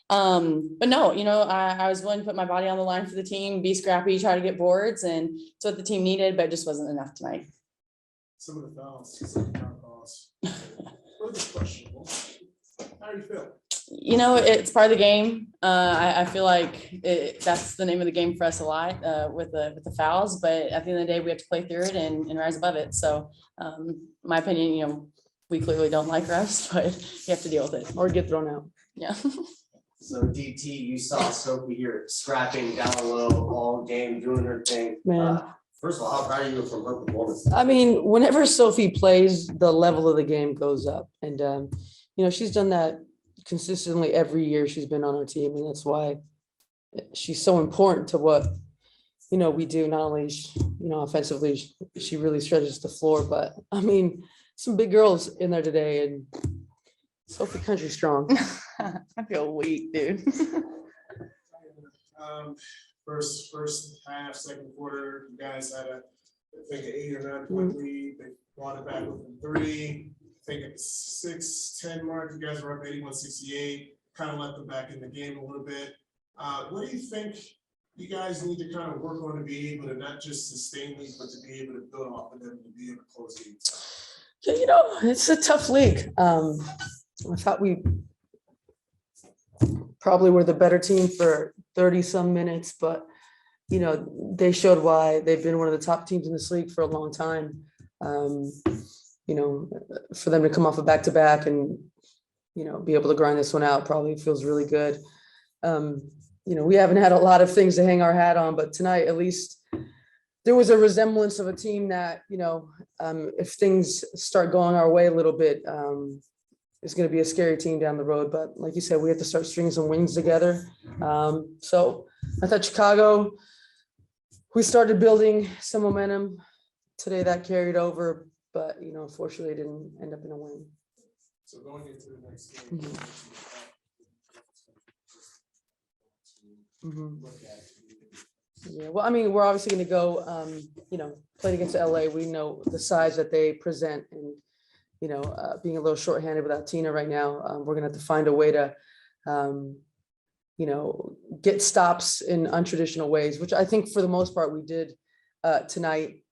But no, I was willing to put my body on the line for the team, be scrappy, try to get boards, and it's what the team needed, but it just wasn't enough tonight. Some of the fouls, some of the calls, were questionable. How do you feel? It's part of the game. I feel like that's the name of the game for us a lot with the fouls, but at the end of the day, we have to play through it and rise above it. So my opinion, we clearly don't like refs, but you have to deal with it or get thrown out. Yeah. So DT, you saw Sophie here scrapping down low all game, doing her thing. Man. First of all, how proud are you from her performance? I mean, whenever Sophie plays, the level of the game goes up. And, she's done that consistently every year she's been on our team. And that's why she's so important to what, we do. Not only, offensively, she really stretches the floor, but I mean, some big girls in there today and Sophie Country strong. I feel weak, dude. First half, second quarter, you guys had I think an 8 or 9 point lead. They brought it back within 3. I think at the 6-10 mark, you guys were up 81-68. Kind of let them back in the game a little bit. What do you think you guys need to kind of work on to be able to not just sustain leads, but to be able to build off of them to be able to close games? Yeah, it's a tough league. I thought we probably were the better team for 30 some minutes, but they showed why. They've been one of the top teams in this league for a long time. For them to come off a back-to-back and be able to grind this one out probably feels really good. We haven't had a lot of things to hang our hat on, but tonight at least there was a resemblance of a team that if things start going our way a little bit, it's going to be a scary team down the road. But like you said, we have to start stringing some wins together. So I thought Chicago, we started building some momentum today that carried over, but unfortunately it didn't end up in a win. So going into the next game, Yeah, well, I mean, we're obviously going to go, play against LA. We know the size that they present, and being a little shorthanded without Tina right now, we're going to have to find a way to, get stops in untraditional ways, which I think for the most part we did tonight.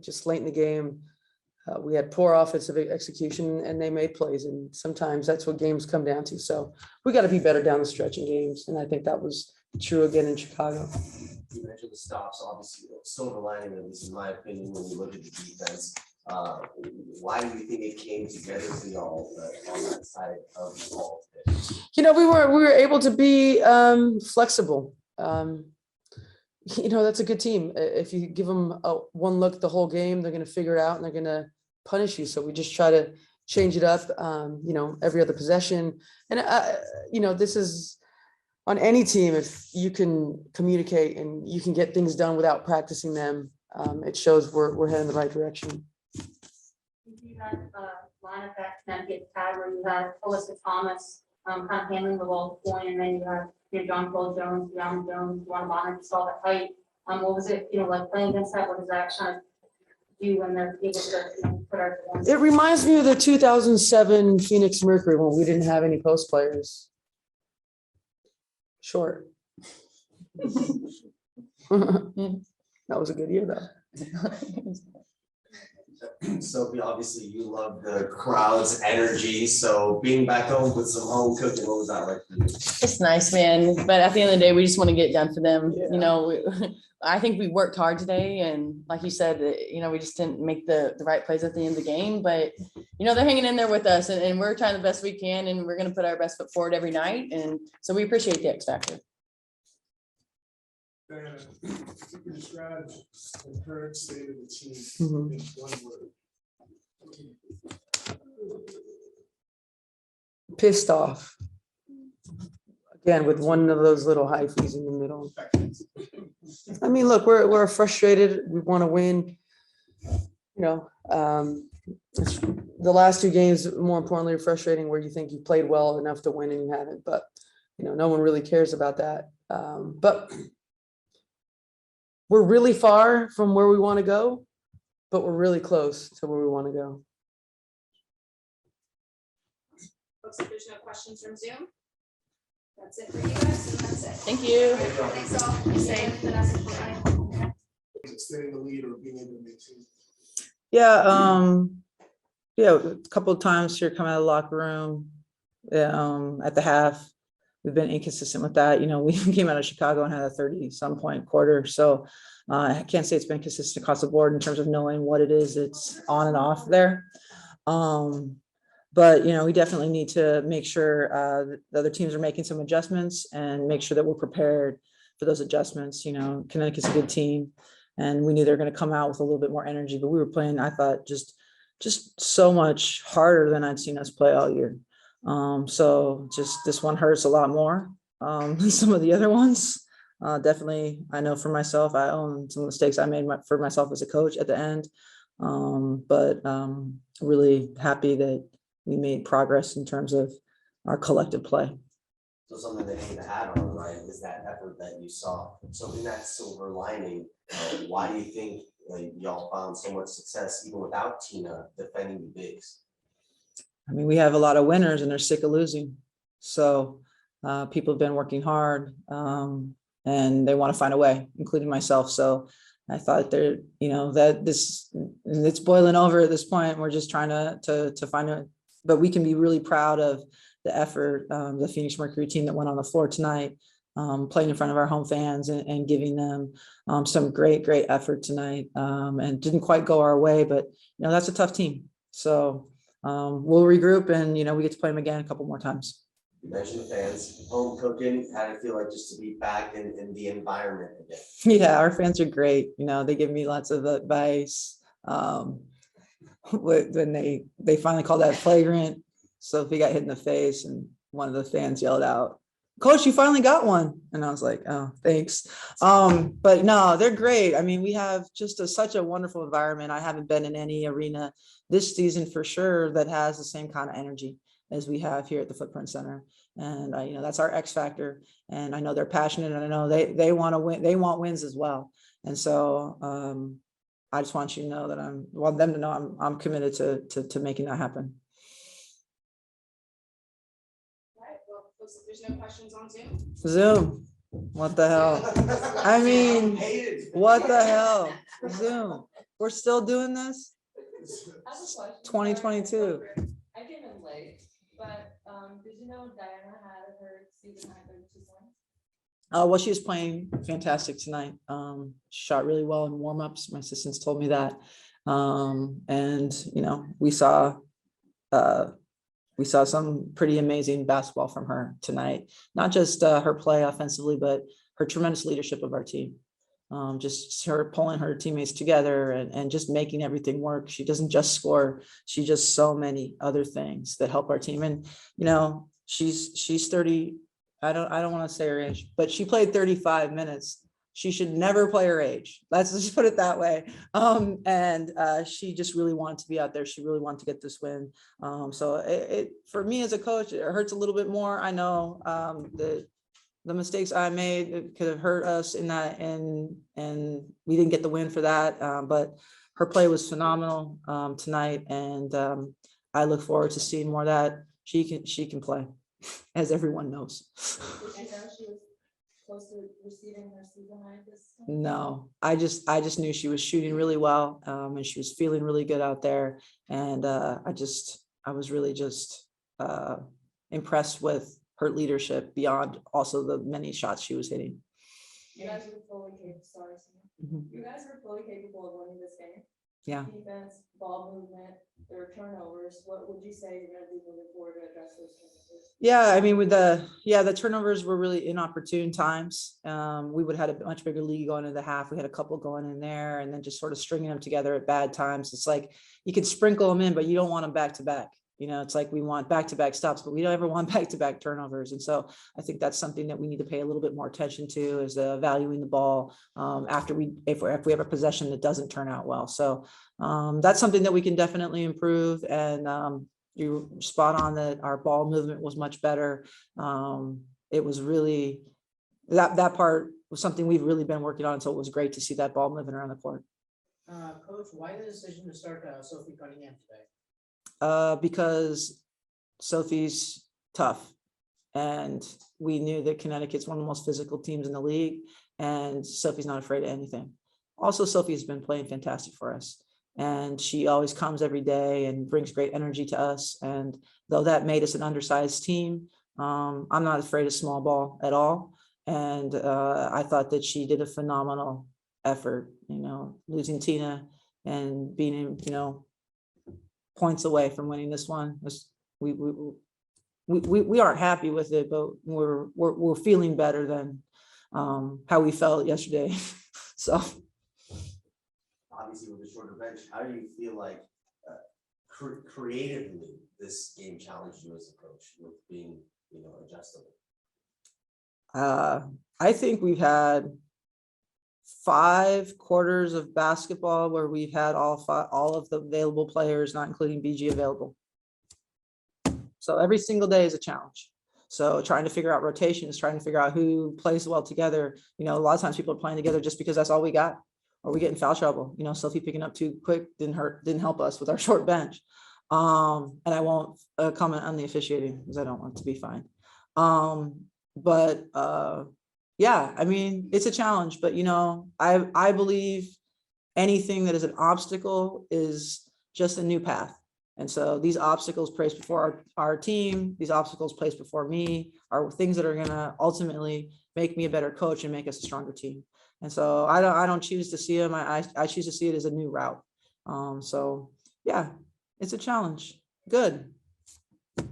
Just late in the game, we had poor offensive execution, and they made plays, and sometimes that's what games come down to. So we got to be better down the stretch in games, and I think that was true again in Chicago. You mentioned the stops, obviously, silver lining, at least in my opinion, when you look at the defense. Why do you think it came together for y'all on that side of the ball today? We were able to be flexible. That's a good team. If you give them one look the whole game, they're going to figure it out and they're going to punish you. So we just try to change it up, every other possession. And, this is on any team. If you can communicate and you can get things done without practicing them, it shows we're heading in the right direction. You had a line of that Connecticut tag where you had Alyssa Thomas kind of handling the ball point, and then you had John Paul Jones, Deanna Jones, Juan Bonner, saw the height. What was it, like playing against that? What does that kind of do when they're able to put our one? It reminds me of the 2007 Phoenix Mercury when we didn't have any post players. Short. That was a good year, though. Sophie, obviously you love the crowd's energy. So being back home with some home cooking, what was that like for you? It's nice, man. But at the end of the day, we just want to get it done for them. Yeah. I think we worked hard today. And like you said, we just didn't make the right plays at the end of the game. But, they're hanging in there with us, and we're trying the best we can. And we're going to put our best foot forward every night. And so we appreciate the X factor. Diana, if you could describe the current state of the team in one word. Pissed off. Again, with one of those little hyphens in the middle. I mean, look, we're frustrated. We want to win. The last 2 games, more importantly, are frustrating where you think you played well enough to win and you haven't. But, no one really cares about that. But we're really far from where we want to go, but we're really close to where we want to go. Looks like there's no questions from Zoom. That's it for you guys, and that's it. Thank you. Thanks all. Be safe. Vanessa, bye. Extending the lead or being able to maintain. Yeah, a couple of times here coming out of the locker room, at the half. We've been inconsistent with that. You know, we came out of Chicago and had a 30-some point quarter. So I can't say it's been consistent across the board in terms of knowing what it is it's on and off there. But, you know, we definitely need to make sure the other teams are making some adjustments and make sure that we're prepared for those adjustments. You know, Connecticut's a good team and we knew they were going to come out with a little bit more energy, but we were playing, I thought, just so much harder than I'd seen us play all year. So just this one hurts a lot more than some of the other ones. Definitely, I know for myself, I own some mistakes I made for myself as a coach at the end. But really happy that we made progress in terms of our collective play. So something to hang the hat on, right, is that effort that you saw. So in that silver lining, why do you think y'all found so much success even without Tina defending the bigs? I mean, we have a lot of winners and they're sick of losing. So people have been working hard and they want to find a way, including myself. So I thought there, you know, that it's boiling over at this point. We're just trying to find a, but we can be really proud of the effort, the Phoenix Mercury team that went on the floor tonight, playing in front of our home fans and giving them some great effort tonight. And didn't quite go our way, but you know, that's a tough team. So we'll regroup and, you know, we get to play them again a couple more times. You mentioned the fans, home cooking, how did it feel like just to be back in the environment again? Yeah, our fans are great. You know, they give me lots of advice. When they finally called that flagrant, Sophie got hit in the face and one of the fans yelled out, "Coach, you finally got one." And I was like, "Oh, thanks." But no, they're great. I mean, we have just such a wonderful environment. I haven't been in any arena this season for sure that has the same kind of energy as we have here at the Footprint Center. And you know, that's our X factor. And I know they're passionate and I know they want to win. They want wins as well. And so I just want you to know that want them to know I'm committed to making that happen. All right, well, looks like there's no questions on Zoom. Zoom, what the hell? I mean, what the hell? Zoom, we're still doing this? I have a question. 2022. I came in late, but did you know Diana had her season high 32 points? Well, she was playing fantastic tonight. Shot really well in warmups. My assistants told me that. And you know, we saw some pretty amazing basketball from her tonight. Not just her play offensively, but her tremendous leadership of our team. Just her pulling her teammates together and just making everything work. She doesn't just score, she does so many other things that help our team. And you know, she's 30. I don't want to say her age, but she played 35 minutes. She should never play her age. Let's just put it that way. And she just really wanted to be out there. She really wanted to get this win. So it for me as a coach, it hurts a little bit more. I know the mistakes I made could have hurt us in that, and we didn't get the win for that. But her play was phenomenal tonight, and I look forward to seeing more of that. She can play, as everyone knows. Did you know she was close to receiving her season high this time? No, I just knew she was shooting really well, and she was feeling really good out there, and I was really just impressed with her leadership beyond also the many shots she was hitting. You guys were fully capable. Sorry, Mhm. you guys were fully capable of winning this game. Yeah. Defense, ball movement, there were turnovers. What would you say you're going to do moving forward to address those turnovers? Yeah, I mean, with the turnovers were really inopportune times. We would have had a much bigger lead going into the half. We had a couple going in there and then just sort of stringing them together at bad times. It's like you can sprinkle them in, but you don't want them back to back. You know, it's like we want back-to-back stops, but we don't ever want back-to-back turnovers. And so I think that's something that we need to pay a little bit more attention to, is valuing the ball after if we have a possession that doesn't turn out well. So that's something that we can definitely improve. And you're spot on that our ball movement was much better. It was really, that part was something we've really been working on. So it was great to see that ball moving around the court. Coach, why the decision to start Sophie Cunningham today? Because Sophie's tough And we knew that Connecticut's one of the most physical teams in the league, and Sophie's not afraid of anything. Also, Sophie's been playing fantastic for us, and she always comes every day and brings great energy to us. And though that made us an undersized team, I'm not afraid of small ball at all. And I thought that she did a phenomenal effort, losing Tina and being, points away from winning this one. We aren't happy with it, but we're feeling better than how we felt yesterday. So Obviously, with the shorter bench, how do you feel like creatively this game challenged you as a coach with being, adjustable? I think we've had 5 quarters of basketball where we've had all of the available players, not including BG, available. So every single day is a challenge. So trying to figure out rotations, trying to figure out who plays well together. A lot of times people are playing together just because that's all we got, or we get in foul trouble. Sophie picking up too quick didn't help us with our short bench. And I won't comment on the officiating because I don't want to be fined. But yeah, I mean, it's a challenge, but I believe anything that is an obstacle is just a new path. And so these obstacles placed before our team, these obstacles placed before me are things that are going to ultimately make me a better coach and make us a stronger team. And so I don't choose to see them. I choose to see it as a new route. So yeah, it's a challenge. Good. What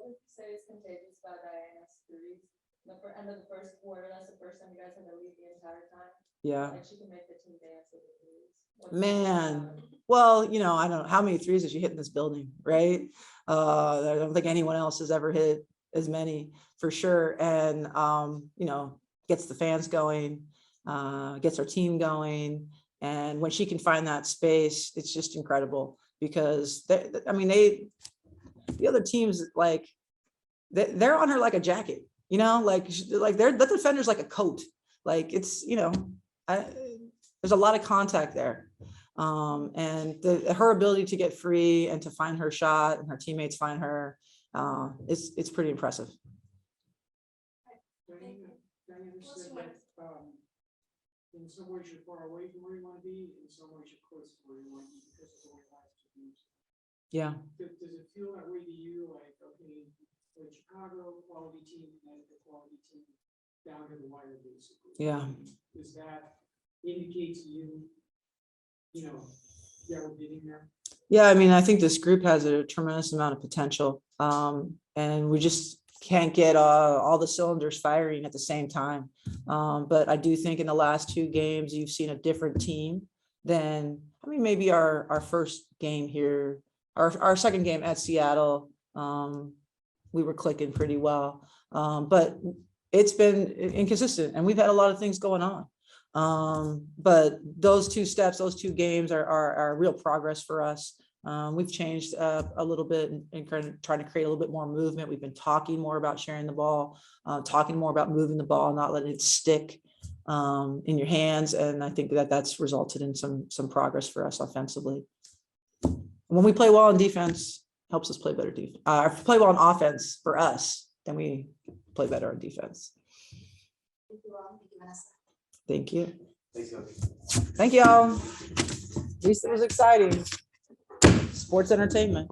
would you say is contagious about Diana's threes? The end of the first quarter, that's the first time you guys had to lead the entire time. Yeah. Like she can make the team dance with the threes. Man, well, I don't know how many threes did you hit in this building, right? I don't think anyone else has ever hit as many, for sure. And gets the fans going, gets our team going. And when she can find that space, it's just incredible, because the other teams, like they're on her like a jacket, like the defender's like a coat. Like it's, there's a lot of contact there. And her ability to get free and to find her shot and her teammates find her, it's pretty impressive. Diana said that, in some ways you're far away from where you want to be, in some ways you're close to where you want to be because of the way last 2 years. Yeah. Does it feel that way to you? Like, okay, like Chicago quality team, Connecticut quality team, down to the wire basically. Yeah. Does that indicate to you, yeah, we're getting there? Yeah, I think this group has a tremendous amount of potential, and we just can't get all the cylinders firing at the same time. But I do think in the last 2 games, you've seen a different team than, maybe our first game here, our second game at Seattle, we were clicking pretty well. But it's been inconsistent, and we've had a lot of things going on. But those 2 steps, those 2 games are real progress for us. We've changed a little bit and trying to create a little bit more movement. We've been talking more about sharing the ball, talking more about moving the ball, not letting it stick in your hands. And I think that's resulted in some progress for us offensively. When we play well on defense, helps us play better defense. Play well on offense for us, then we play better on defense. Thank you all. Thank you, Vanessa. Thank you. Thanks, Coach. Thank y'all. At least it was exciting. Sports entertainment.